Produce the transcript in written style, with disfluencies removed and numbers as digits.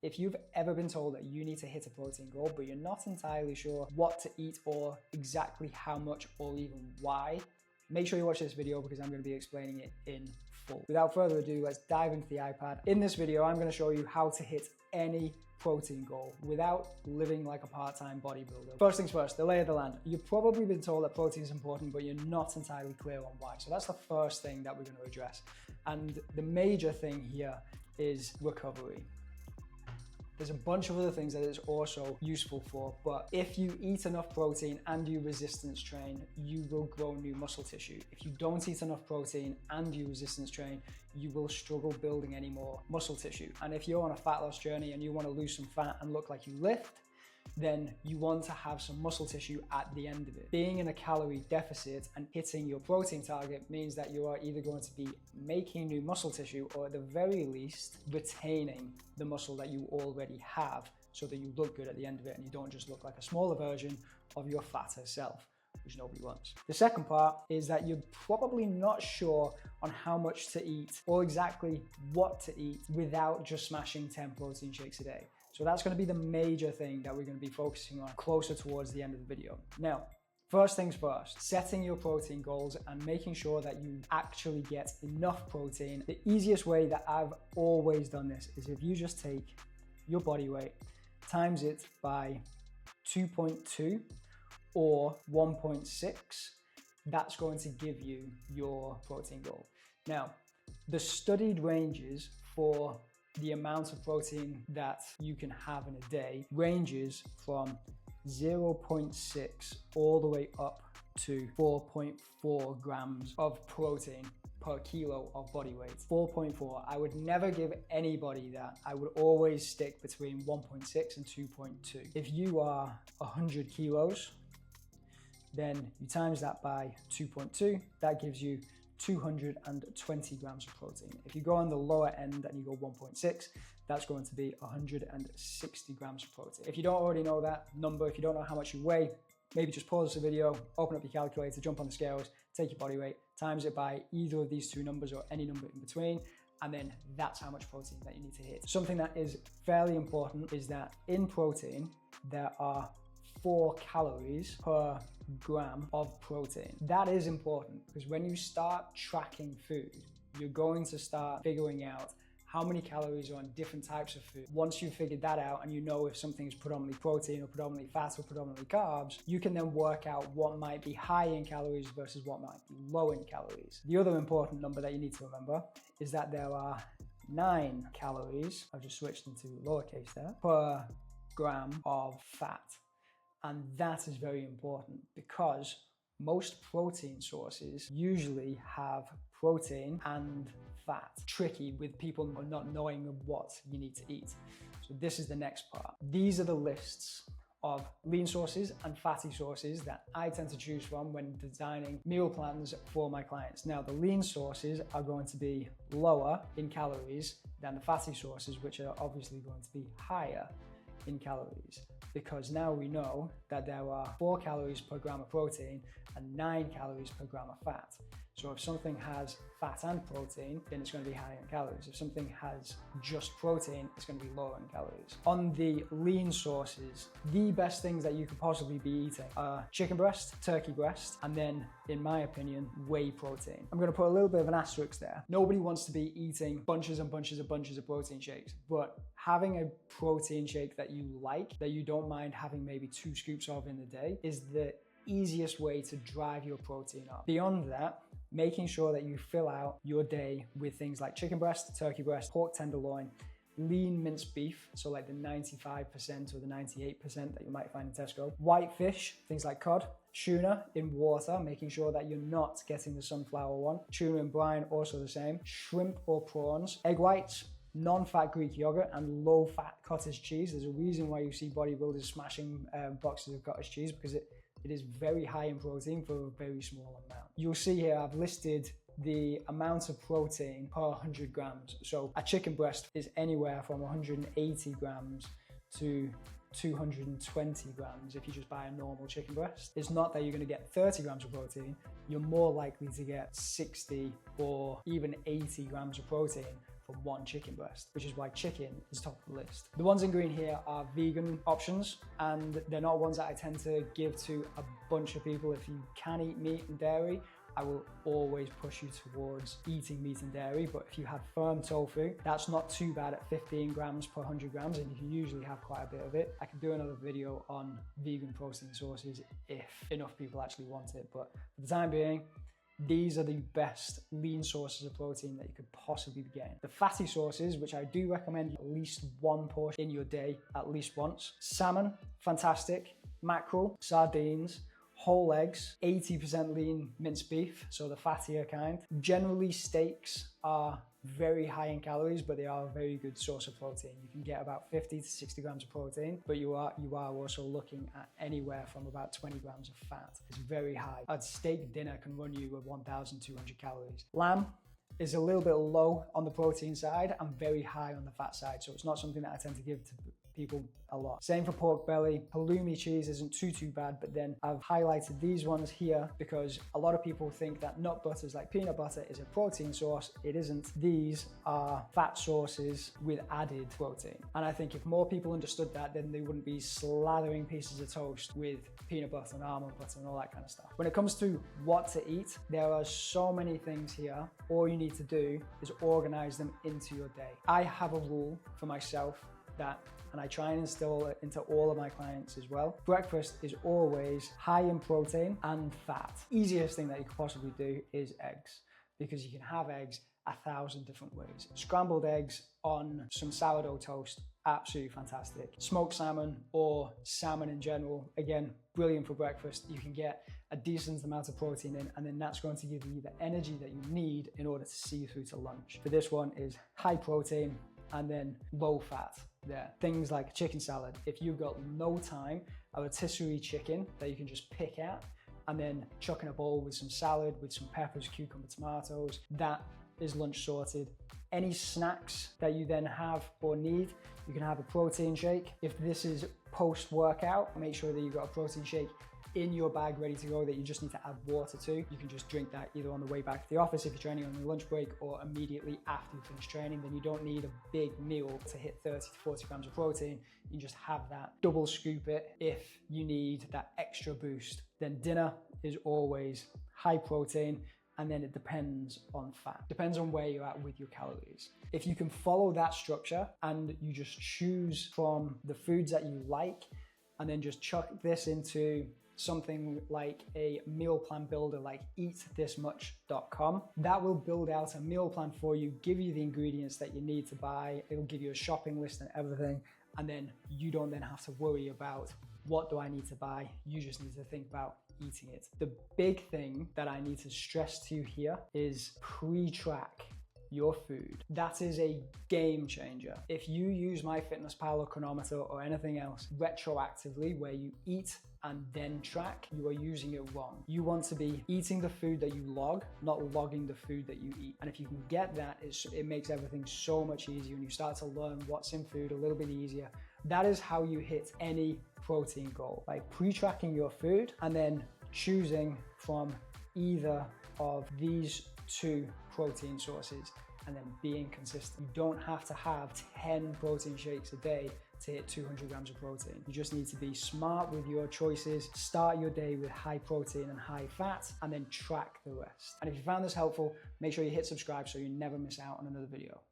If you've ever been told that you need to hit a protein goal, but you're not entirely sure what to eat or exactly how much or even why, make sure you watch this video because I'm going to be explaining it in full. Without further ado, let's dive into the iPad. In this video, I'm going to show you how to hit any protein goal without living like a part-time bodybuilder. First things first, the lay of the land. You've probably been told that protein is important, but you're not entirely clear on why. So that's the first thing that we're going to address. And the major thing here is recovery. There's a bunch of other things that it's also useful for, but if you eat enough protein and you resistance train, you will grow new muscle tissue. If you don't eat enough protein and you resistance train, you will struggle building any more muscle tissue. And if you're on a fat loss journey and you want to lose some fat and look like you lift, then you want to have some muscle tissue at the end of it. Being in a calorie deficit and hitting your protein target means that you are either going to be making new muscle tissue or at the very least retaining the muscle that you already have so that you look good at the end of it and you don't just look like a smaller version of your fatter self, which nobody wants. The second part is that you're probably not sure on how much to eat or exactly what to eat without just smashing 10 protein shakes a day. So that's going to be the major thing that we're going to be focusing on closer towards the end of the video. Now, first things first, setting your protein goals and making sure that you actually get enough protein. The easiest way that I've always done this is if you just take your body weight, times it by 2.2 or 1.6, that's going to give you your protein goal. Now, the studied ranges for the amount of protein that you can have in a day ranges from 0.6 all the way up to 4.4 grams of protein per kilo of body weight. 4.4, I would never give anybody that. I would always stick between 1.6 and 2.2. If you are 100 kilos, then you times that by 2.2, that gives you 220 grams of protein. If you go on the lower end and you go 1.6, that's going to be 160 grams of protein. If you don't already know that number, if you don't know how much you weigh, maybe just pause the video, open up your calculator, jump on the scales, take your body weight, times it by either of these two numbers or any number in between, and then that's how much protein that you need to hit. Something that is fairly important is that in protein, there are 4 calories per gram of protein. That is important because when you start tracking food, you're going to start figuring out how many calories are on different types of food. Once you've figured that out and you know if something is predominantly protein or predominantly fat or predominantly carbs, you can then work out what might be high in calories versus what might be low in calories. The other important number that you need to remember is that there are 9 calories, I've just switched into lowercase there, per gram of fat. And that is very important because most protein sources usually have protein and fat. Tricky with people not knowing what you need to eat. So this is the next part. These are the lists of lean sources and fatty sources that I tend to choose from when designing meal plans for my clients. Now, the lean sources are going to be lower in calories than the fatty sources, which are obviously going to be higher in calories, because now we know that there are 4 calories per gram of protein and 9 calories per gram of fat. So if something has fat and protein, then it's going to be higher in calories. If something has just protein, it's going to be lower in calories. On the lean sources, the best things that you could possibly be eating are chicken breast, turkey breast, and then, in my opinion, whey protein. I'm going to put a little bit of an asterisk there. Nobody wants to be eating bunches and bunches of protein shakes, but having a protein shake that you like, that you don't mind having maybe 2 scoops of in the day, is the easiest way to drive your protein up. Beyond that, making sure that you fill out your day with things like chicken breast, turkey breast, pork tenderloin, lean minced beef, so like the 95% or the 98% that you might find in Tesco, white fish, things like cod, tuna in water, making sure that you're not getting the sunflower one, tuna in brine, also the same, shrimp or prawns, egg whites, non-fat Greek yogurt, and low-fat cottage cheese. There's a reason why you see bodybuilders smashing boxes of cottage cheese, because it is very high in protein for a very small amount. You'll see here I've listed the amount of protein per 100 grams. So a chicken breast is anywhere from 180 grams to 220 grams if you just buy a normal chicken breast. It's not that you're going to get 30 grams of protein, you're more likely to get 60 or even 80 grams of protein for one chicken breast, which is why chicken is top of the list. The ones in green here are vegan options, and they're not ones that I tend to give to a bunch of people. If you can eat meat and dairy, I will always push you towards eating meat and dairy, but if you have firm tofu, that's not too bad at 15 grams per 100 grams, and you can usually have quite a bit of it. I can do another video on vegan protein sources if enough people actually want it, but for the time being, these are the best lean sources of protein that you could possibly be getting. The fatty sources, which I do recommend at least one portion in your day, at least once. Salmon, fantastic. Mackerel, sardines, whole eggs, 80% lean minced beef, so the fattier kind. Generally, steaks are very high in calories, but they are a very good source of protein. You can get about 50 to 60 grams of protein, but you are also looking at anywhere from about 20 grams of fat. It's very high. A steak dinner can run you with 1,200 calories. Lamb is a little bit low on the protein side and very high on the fat side, so it's not something that I tend to give to people a lot. Same for pork belly. Halloumi cheese isn't too bad, but then I've highlighted these ones here because a lot of people think that nut butters like peanut butter is a protein source. It isn't. These are fat sources with added protein. And I think if more people understood that, then they wouldn't be slathering pieces of toast with peanut butter and almond butter and all that kind of stuff. When it comes to what to eat, there are so many things here. All you need to do is organize them into your day. I have a rule for myself and I try and instill it into all of my clients as well. Breakfast is always high in protein and fat. Easiest thing that you could possibly do is eggs, because you can have eggs 1,000 different ways. Scrambled eggs on some sourdough toast, absolutely fantastic. Smoked salmon or salmon in general, again, brilliant for breakfast. You can get a decent amount of protein in, and then that's going to give you the energy that you need in order to see through to lunch. For this one is high protein and then low fat there. Things like chicken salad. If you've got no time, a rotisserie chicken that you can just pick at and then chuck in a bowl with some salad, with some peppers, cucumber, tomatoes, that is lunch sorted. Any snacks that you then have or need, you can have a protein shake. If this is post-workout, make sure that you've got a protein shake in your bag ready to go that you just need to add water to. You can just drink that either on the way back to the office if you're training on your lunch break, or immediately after you finish training. Then you don't need a big meal to hit 30 to 40 grams of protein. You just have that. Double scoop it if you need that extra boost. Then dinner is always high protein, and then it depends on fat. Depends on where you're at with your calories. If you can follow that structure and you just choose from the foods that you like, and then just chuck this into something like a meal plan builder like eatthismuch.com. That will build out a meal plan for you, give you the ingredients that you need to buy. It'll give you a shopping list and everything. And then you don't then have to worry about what do I need to buy. You just need to think about eating it. The big thing that I need to stress to you here is pre-track your food. That is a game changer. If you use MyFitnessPal or Chronometer or anything else retroactively where you eat and then track, you are using it wrong. You want to be eating the food that you log, not logging the food that you eat. And if you can get that, it makes everything so much easier, and you start to learn what's in food a little bit easier. That is how you hit any protein goal, by pre-tracking your food and then choosing from either of these two protein sources and then being consistent. You don't have to have 10 protein shakes a day to hit 200 grams of protein. You just need to be smart with your choices, start your day with high protein and high fat, and then track the rest. And if you found this helpful, make sure you hit subscribe so you never miss out on another video.